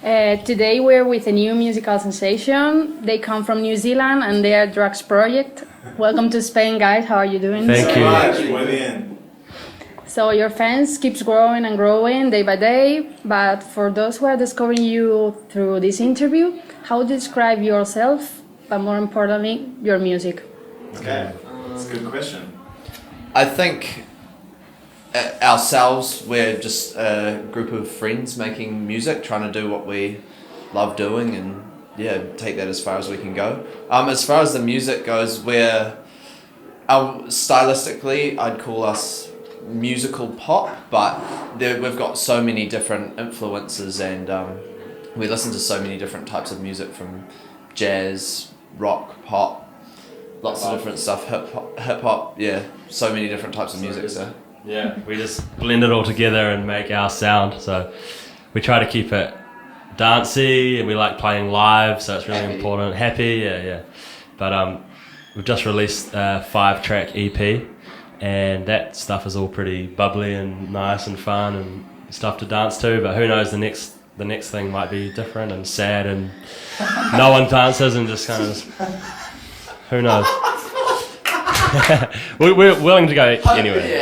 Today we're with a new musical sensation. They come from New Zealand and they are Drax Project. Welcome to Spain, guys. How are you doing? Thank you. Muy bien. So your fans keeps growing and growing day by day. But for those who are discovering you through this interview, how would you describe yourself, but more importantly, your music? Okay, that's a good question. I think ourselves, we're just a group of friends making music, trying to do what we love doing, and take that as far as we can go. As far as the music goes, stylistically, I'd call us musical pop, but we've got so many different influences, and we listen to so many different types of music, from jazz, rock, pop, lots of different stuff, hip hop, so many different types of music. So yeah, we just blend it all together and make our sound. So we try to keep it dancey, and we like playing live, so it's really important. Happy, But we've just released a 5-track EP, and that stuff is all pretty bubbly and nice and fun and stuff to dance to. But who knows, the next thing might be different and sad, and no one dances, and just kind of who knows. We're willing to go anywhere.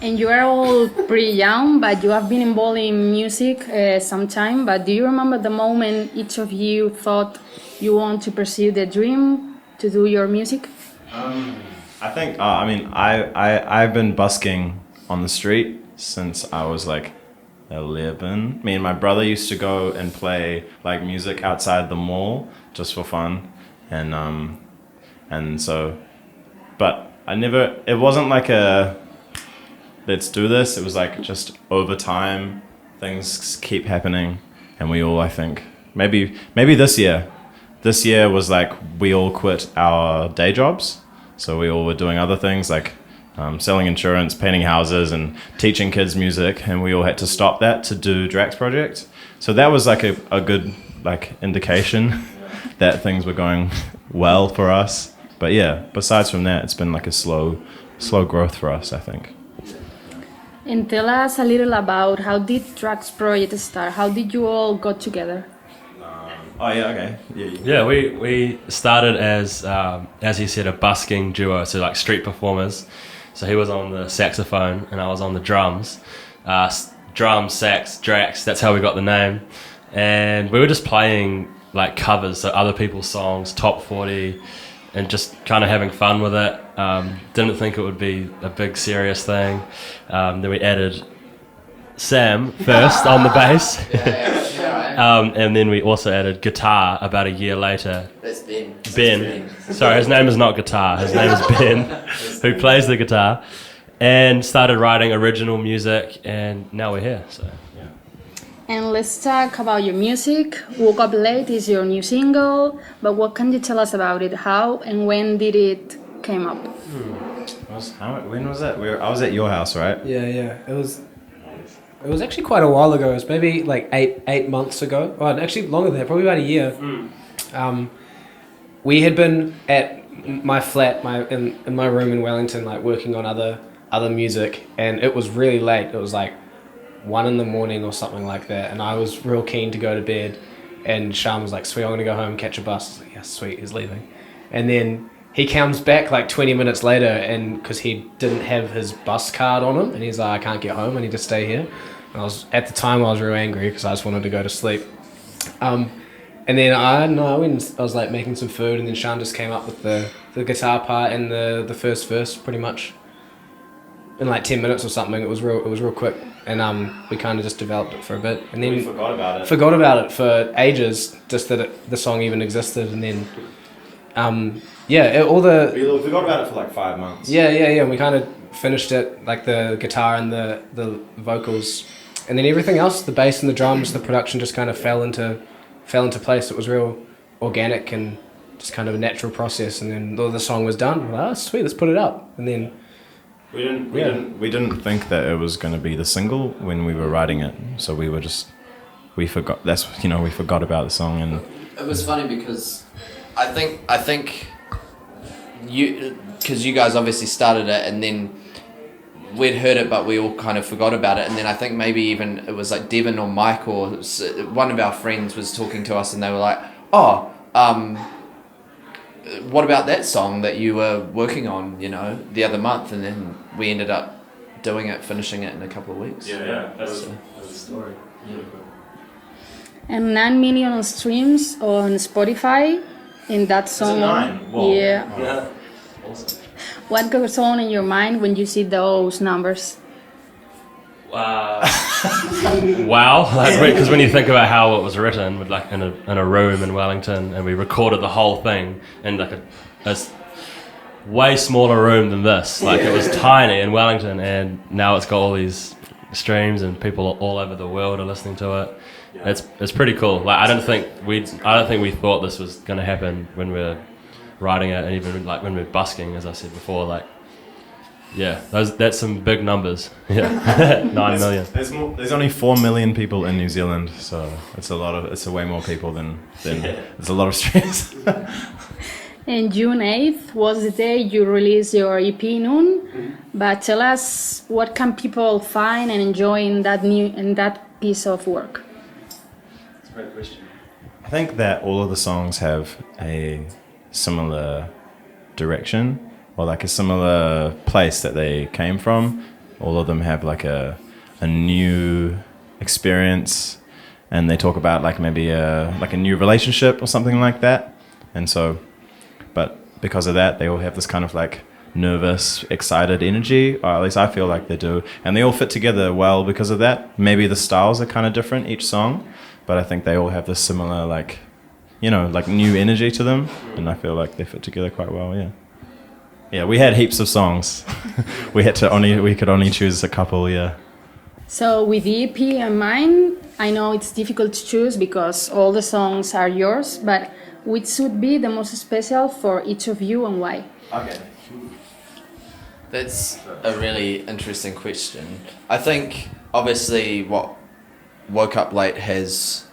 And you are all pretty young, but you have been involved in music some time. But do you remember the moment each of you thought you want to pursue the dream to do your music? I think, I've been busking on the street since I was like 11. Me and my brother used to go and play like music outside the mall just for fun. And so, but it wasn't like a, let's do this. It was like just over time, things keep happening, and we all, I think, maybe this year was like we all quit our day jobs. So we all were doing other things like selling insurance, painting houses, and teaching kids music, and we all had to stop that to do Drax Project. So that was like a good like indication that things were going well for us. But yeah, besides from that, it's been like a slow growth for us, I think. And tell us a little about how did Drax Project start? How did you all got together? We started as he said, a busking duo, so like street performers. So he was on the saxophone and I was on the drums. Drums, sax, Drax, that's how we got the name. And we were just playing like covers, so other people's songs, top 40, and just kind of having fun with it. Didn't think it would be a big serious thing. Then we added Sam first on the bass. And then we also added guitar about a year later. that's Ben. Ben. Sorry, his name is not guitar. His name is Ben, who plays the guitar, and started writing original music, and now we're here. So. And let's talk about your music. Woke Up Late is your new single, but what can you tell us about it? How and when did it came up? When was that? I was at your house, right? Yeah. It was actually quite a while ago. It was maybe like eight months ago. Well, actually longer than that, probably about a year. We had been at my flat, in my room in Wellington, like working on other music, and it was really late. It was like 1 a.m. or something like that, and I was real keen to go to bed, and Sean was like, sweet, I'm gonna go home, catch a bus. I was like, yeah, sweet, he's leaving. And then he comes back like 20 minutes later, and because he didn't have his bus card on him, and he's like, I can't get home, I need to stay here. And at the time I was real angry because I just wanted to go to sleep. And then I was like making some food, and then Sean just came up with the guitar part and the first verse pretty much in like 10 minutes or something. It was real quick, and we kind of just developed it for a bit, and then We forgot about it for ages, just that the song even existed. And then We forgot about it for like 5 months. Yeah. We kind of finished it, like the guitar and the vocals, and then everything else, the bass and the drums, the production just kind of fell into place. It was real organic and just kind of a natural process. And then the song was done. We're like, oh, sweet, let's put it up. And then We didn't think that it was going to be the single when we were writing it. So we forgot about the song. And It was funny because I think you guys obviously started it, and then we'd heard it, but we all kind of forgot about it. And then I think maybe even it was like Devin or Mike or one of our friends was talking to us, and they were like, "Oh, what about that song that you were working on, the other month?" And then we ended up doing it, finishing it in a couple of weeks. Yeah, that's the story. And 9 million streams on Spotify in that song. Yeah. Awesome. What goes on in your mind when you see those numbers? Wow, because when you think about how it was written, with like in a room in Wellington, and we recorded the whole thing in like a way smaller room than this. Like it was tiny in Wellington, and now it's got all these streams and people all over the world are listening to it. It's pretty cool. Like I don't think we thought this was going to happen when we were writing it, and even like when we were busking, as I said before. Like, yeah, that's some big numbers. Yeah, 9 million. There's only 4 million people in New Zealand, so it's way more people than there's a lot of streams. And June 8th was the day you released your EP Noon. But tell us, what can people find and enjoy in that piece of work? That's a great question. I think that all of the songs have a similar direction, or like a similar place that they came from. All of them have like a new experience, and they talk about like maybe a new relationship or something like that. And so, but because of that, they all have this kind of like nervous, excited energy, or at least I feel like they do. And they all fit together well because of that. Maybe the styles are kind of different each song, but I think they all have this similar like new energy to them, and I feel like they fit together quite well. Yeah, we had heaps of songs. we could only choose a couple. Yeah. So with the EP in mind, I know it's difficult to choose because all the songs are yours, but which would be the most special for each of you and why? Okay. That's a really interesting question. I think obviously what Woke Up Late has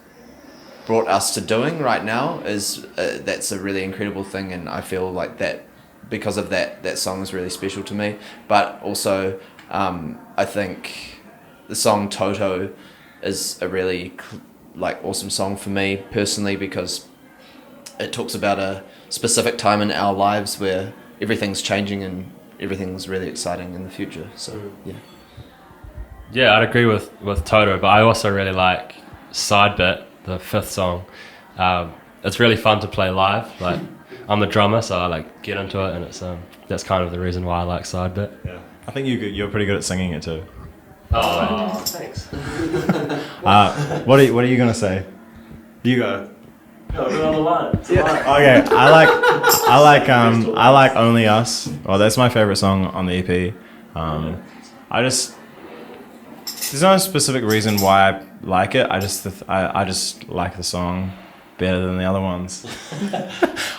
brought us to doing right now is that's a really incredible thing, and I feel like that because of that song is really special to me. But also I think the song Toto is a really awesome song for me personally, because it talks about a specific time in our lives where everything's changing and everything's really exciting in the future. So yeah, I'd agree with Toto, but I also really like Side Bit, the 5th song. It's really fun to play live. Like I'm the drummer, so I like get into it, and it's that's kind of the reason why I like Side Bit. Yeah, I think you're pretty good at singing it too. Oh, thanks. What are you gonna say? You go. No, we're on the line. Okay, I like Only Us. Well, that's my favorite song on the EP. There's no specific reason why I like it. I just like the song better than the other ones.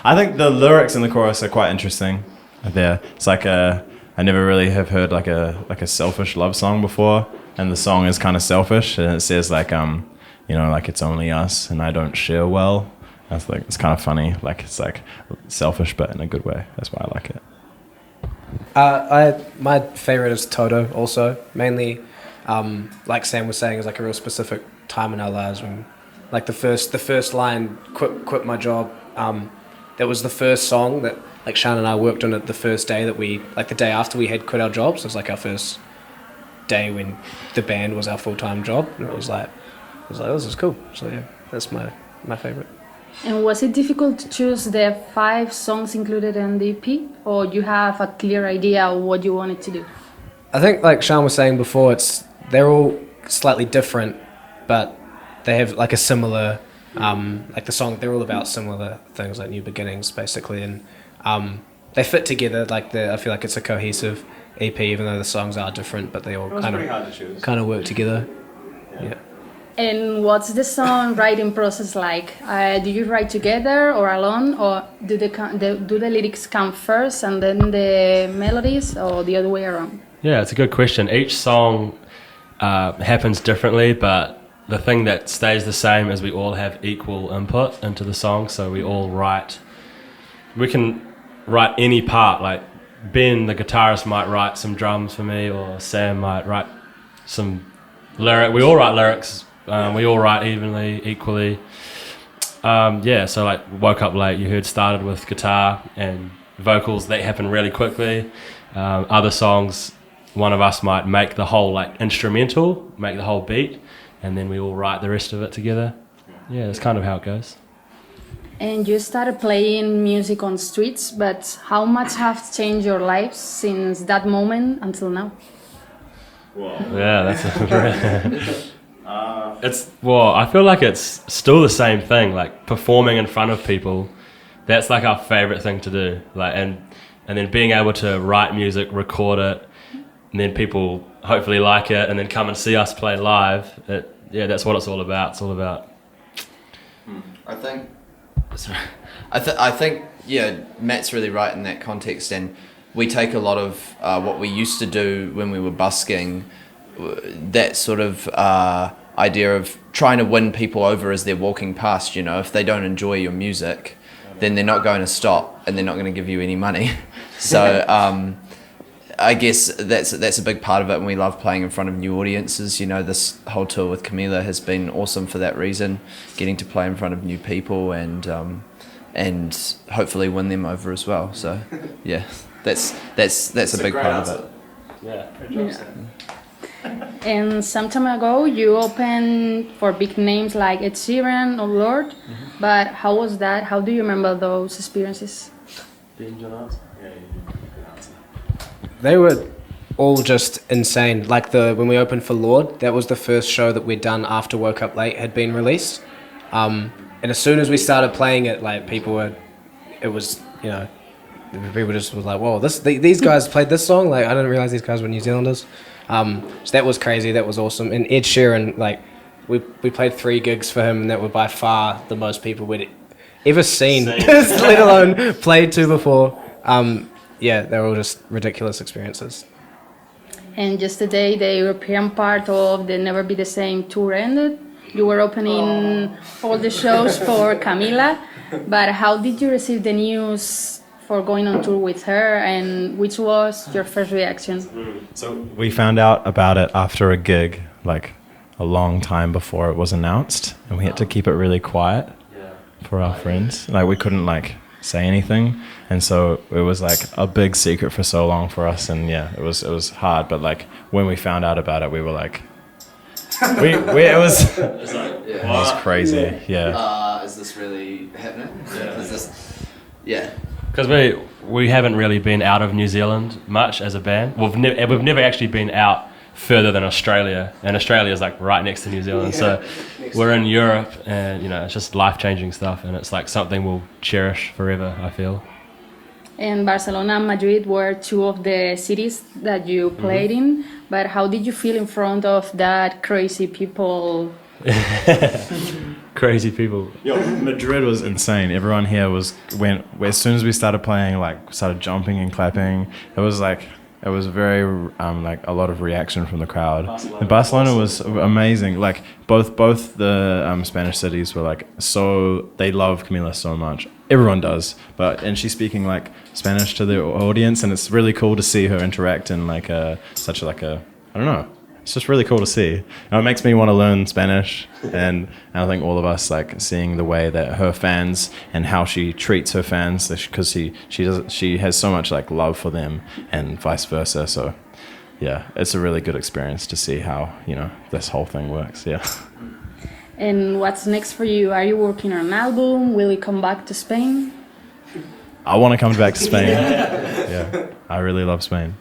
I think the lyrics in the chorus are quite interesting. It's like I never really have heard like a selfish love song before, and the song is kind of selfish, and it says like like it's only us and I don't share well. I think it's kind of funny. Like it's like selfish, but in a good way. That's why I like it. My favorite is Toto. Also, mainly, like Sam was saying, is like a real specific time in our lives when, like the first line, quit my job. That was the first song that like Sean and I worked on it the first day that the day after we had quit our jobs. It was like our first day when the band was our full-time job, and it was like this is cool. So yeah, that's my favorite. And was it difficult to choose the 5 songs included in the EP, or you have a clear idea of what you wanted to do? I think, like Sean was saying before, they're all slightly different, but they have like a similar, like the song. They're all about similar things, like new beginnings, basically, and they fit together. Like I feel like it's a cohesive EP, even though the songs are different, but they all kind of work together. Yeah. And what's the song writing process like? Do you write together or alone, or do the lyrics come first and then the melodies, or the other way around? Yeah, it's a good question. Each song happens differently, but the thing that stays the same is we all have equal input into the song, so we can write any part. Like Ben, the guitarist, might write some drums for me, or Sam might write some lyric. We all write lyrics. We all write equally. So like Woke Up Late, you heard, started with guitar and vocals that happen really quickly. Other songs, one of us might make the whole like instrumental, make the whole beat, and then we all write the rest of it together. Yeah, that's kind of how it goes. And you started playing music on streets, but how much have changed your lives since that moment until now? Yeah, that's I feel like it's still the same thing, like performing in front of people. That's like our favorite thing to do. Like and then being able to write music, record it, and then people hopefully like it and then come and see us play live. That's what it's all about. It's all about I think Matt's really right in that context, and we take a lot of what we used to do when we were busking, that sort of idea of trying to win people over as they're walking past. You know, if they don't enjoy your music, then they're not going to stop and they're not going to give you any money. So I guess that's a big part of it, and we love playing in front of new audiences. You know, this whole tour with Camila has been awesome for that reason, getting to play in front of new people and hopefully win them over as well. So yeah, that's a big part of it. Yeah. And some time ago, you opened for big names like Ed Sheeran or Lord. But how was that? How do you remember those experiences? They were all just insane. Like when we opened for Lord, that was the first show that we'd done after Woke Up Late had been released. And as soon as we started playing it, like people just was like, whoa, these guys played this song? Like, I didn't realize these guys were New Zealanders. So that was crazy. That was awesome. And Ed Sheeran, like, we played 3 gigs for him, and that were by far the most people we'd ever seen, let alone played to before. They were all just ridiculous experiences. And yesterday, the European part of the Never Be the Same tour ended. You were opening all the shows for Camila, but how did you receive the news for going on tour with her, and which was your first reaction? So we found out about it after a gig, like a long time before it was announced, and we had to keep it really quiet for our friends. Like we couldn't like say anything, and so it was like a big secret for so long for us, and it was hard. But like when we found out about it, we were like, it was crazy. Yeah. Is this really happening? Is this? Because we haven't really been out of New Zealand much as a band. We've never actually been out further than Australia, and Australia is like right next to New Zealand. So we're in Europe, and it's just life-changing stuff, and it's like something we'll cherish forever, I feel. And Barcelona and Madrid were 2 of the cities that you played in, but how did you feel in front of that crazy people? Crazy people. Madrid was insane. Everyone here as soon as we started playing, like started jumping and clapping. It was very like a lot of reaction from the crowd. Barcelona was amazing. Like both the Spanish cities were like they love Camila so much. Everyone does, and she's speaking like Spanish to the audience, and it's really cool to see her interact in like such like a I don't know. It's just really cool to see. And it makes me want to learn Spanish, and I think all of us like seeing the way that her fans and how she treats her fans, because she has so much like love for them and vice versa. So it's a really good experience to see how this whole thing works. And what's next for you? Are you working on an album? Will you come back to Spain? I want to come back to Spain. I really love Spain.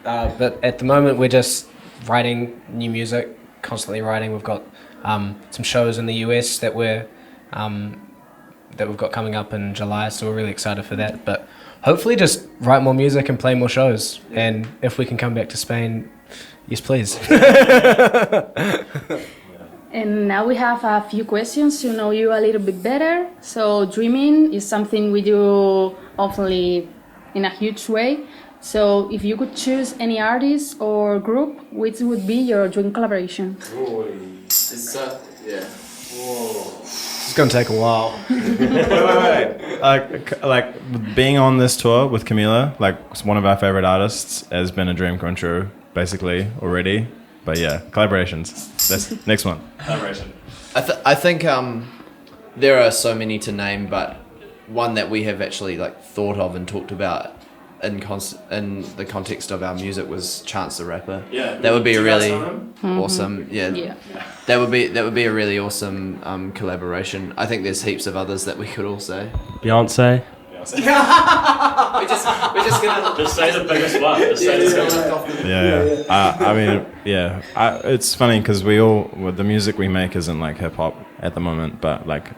But at the moment we're just writing new music, constantly writing. We've got some shows in the US that we've got coming up in July, so we're really excited for that. But hopefully just write more music and play more shows. And if we can come back to Spain, yes please. And now we have a few questions to know you a little bit better. So dreaming is something we do often in a huge way. So if you could choose any artist or group, which would be your dream collaboration? It's gonna take a while. Wait. Like being on this tour with Camila, like one of our favorite artists, has been a dream come true, basically already. But yeah, collaborations. That's next one. Collaboration. I think there are so many to name, but one that we have actually like thought of and talked about in the context of our music was Chance the Rapper. Yeah, that would be a really Mm-hmm. awesome. Yeah, that would be a really awesome collaboration. I think there's heaps of others that we could all say. Beyonce. We're just gonna Just say the biggest one. Just say the biggest one. Yeah. I mean, yeah. It's funny because the music we make isn't like hip hop at the moment, but like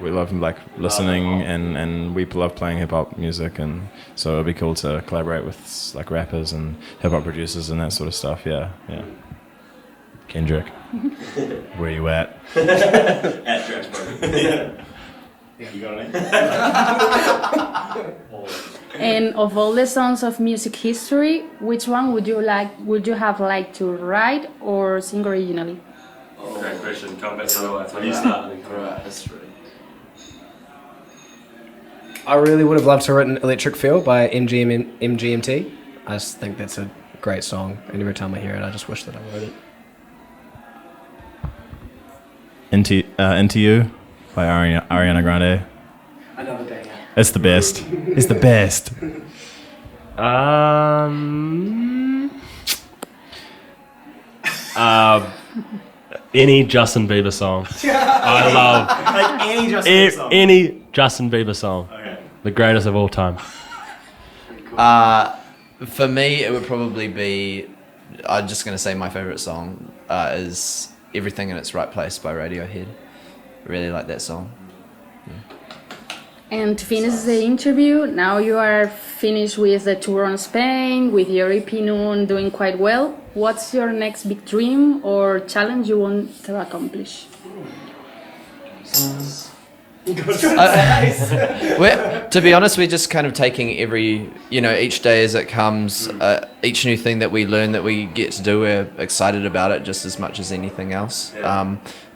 we love like listening and we love playing hip hop music, and so it'd be cool to collaborate with like rappers and hip hop producers and that sort of stuff. Yeah. Kendrick, where you at? At Drax Project. You got it? And of all the songs of music history, which one would you have liked to write or sing originally? Great question. Come back to the life. When you start throughout history. I really would have loved to have written Electric Feel by MGMT. I just think that's a great song, and every time I hear it, I just wish that I wrote it. Into You by Ariana Grande. Another banger. It's the best. It's the best. Any Justin Bieber song. I love Like any Justin Bieber song. any Justin Bieber song. Okay. The greatest of all time. For me, it would probably be. I'm just gonna say my favorite song is "Everything in Its Right Place" by Radiohead. I really like that song. And to finish the interview, now you are finished with the tour on Spain, with your EP Noon doing quite well. What's your next big dream or challenge you want to accomplish? To be honest, we're just kind of taking each day as it comes, each new thing that we learn that we get to do, we're excited about it just as much as anything else.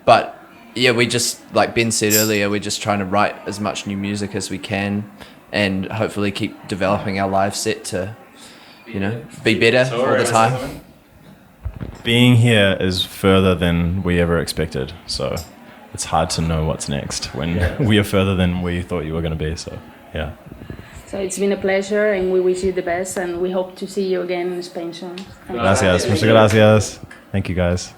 But yeah, we just, like Ben said earlier, we're just trying to write as much new music as we can and hopefully keep developing our live set to, be better all the time. Being here is further than we ever expected, so it's hard to know what's next when we are further than we thought you were going to be. So yeah. So it's been a pleasure, and we wish you the best, and we hope to see you again in Spain soon. Gracias, muchas gracias. Thank you guys.